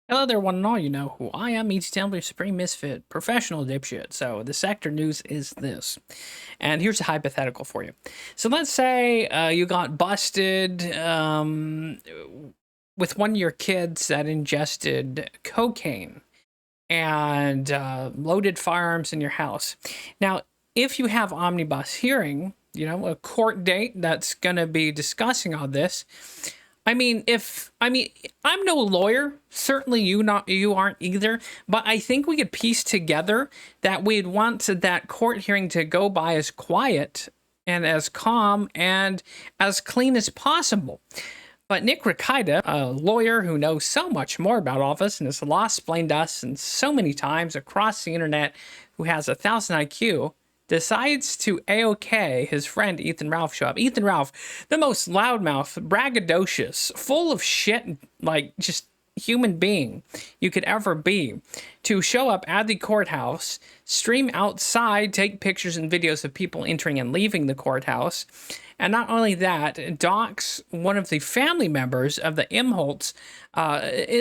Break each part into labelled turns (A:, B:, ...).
A: Hello there, one and all. You know who I am, ETTemplar, Supreme Misfit, professional dipshit. So the sector news is this. And here's a hypothetical for you. So let's say you got busted with one of your kids that ingested cocaine and loaded firearms in your house. Now, if you have omnibus hearing, you know, a court date that's going to be discussing all this, I'm no lawyer. Certainly you aren't either. But I think we could piece together that we'd want that court hearing to go by as quiet and as calm and as clean as possible. But Nick Rikida, a lawyer who knows so much more about all this and has law explained us and so many times across the internet, who has 1,000 IQ, decides to A-OK his friend Ethan Ralph show up. Ethan Ralph, the most loudmouth, braggadocious, full of shit, like just human being you could ever be, to show up at the courthouse, stream outside, take pictures and videos of people entering and leaving the courthouse. And not only that, dox one of the family members of the Imholtz.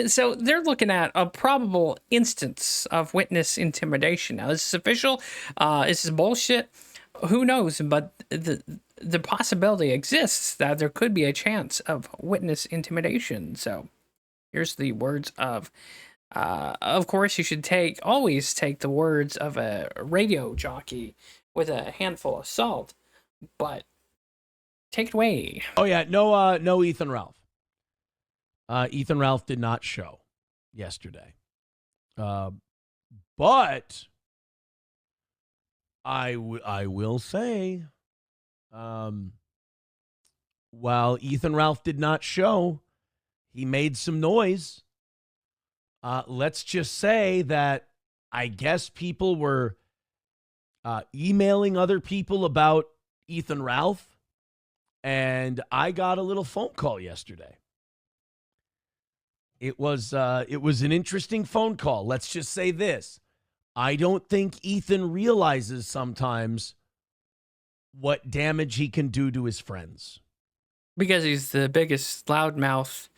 A: So they're looking at a probable instance of witness intimidation. Now, this is official. This is bullshit. Who knows? But the possibility exists that there could be a chance of witness intimidation. So here's the words of course, you should always take the words of a radio jockey with a handful of salt, but take it away.
B: Oh yeah, no Ethan Ralph. Ethan Ralph did not show yesterday. But I will say, while Ethan Ralph did not show, he made some noise. Let's just say that I guess people were emailing other people about Ethan Ralph. And I got a little phone call yesterday. It was an interesting phone call. Let's just say this. I don't think Ethan realizes sometimes what damage he can do to his friends.
A: Because he's the biggest loudmouth,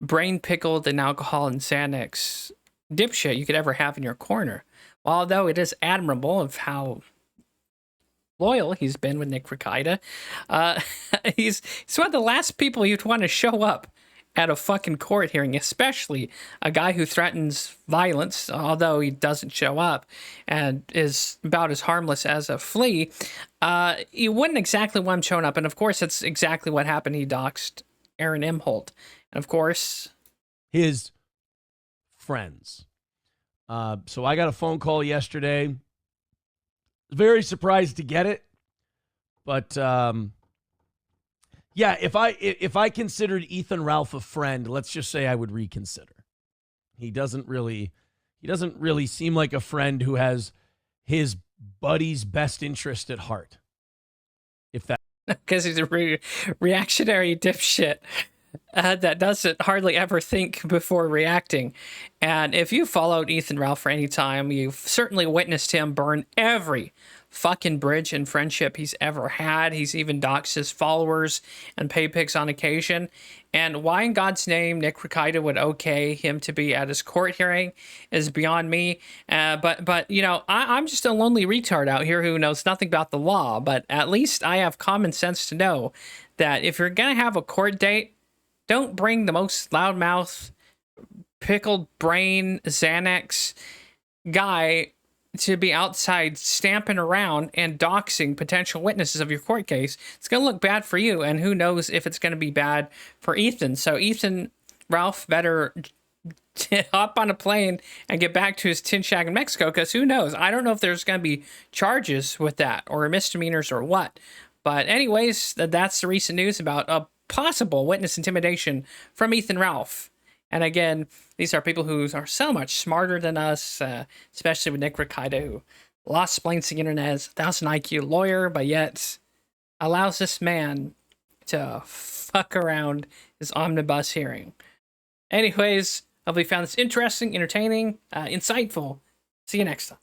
A: brain-pickled in alcohol and Xanax dipshit you could ever have in your corner. Although it is admirable of how loyal he's been with Nick Rikida. He's one of the last people you'd want to show up at a fucking court hearing, especially a guy who threatens violence, although he doesn't show up and is about as harmless as a flea. You wouldn't exactly want him showing up, and of course that's exactly what happened. He doxed Aaron Imholt, and of course
B: his friends. So I got a phone call yesterday. Very surprised to get it, but yeah, if I considered Ethan Ralph a friend, let's just say I would reconsider. He doesn't really seem like a friend who has his buddy's best interest at heart. If that,
A: because he's a reactionary dipshit that doesn't hardly ever think before reacting. And if you followed Ethan Ralph for any time, you've certainly witnessed him burn every fucking bridge in friendship he's ever had. He's even doxed his followers and pay pics on occasion. And why in God's name Nick Rikida would okay him to be at his court hearing is beyond me. But you know, I'm just a lonely retard out here who knows nothing about the law. But at least I have common sense to know that if you're gonna have a court date, don't bring the most loudmouth, pickled brain, Xanax guy to be outside stamping around and doxing potential witnesses of your court case. It's going to look bad for you, and who knows if it's going to be bad for Ethan. So Ethan Ralph better hop on a plane and get back to his tin shack in Mexico, because who knows? I don't know if there's going to be charges with that or misdemeanors or what. But anyways, that's the recent news about a possible witness intimidation from Ethan Ralph. And again, these are people who are so much smarter than us, especially with Nick Rikida, who lost explains the internet as 1,000 IQ lawyer, but yet allows this man to fuck around his omnibus hearing. Anyways, hopefully you found this interesting, entertaining, insightful. See you next time.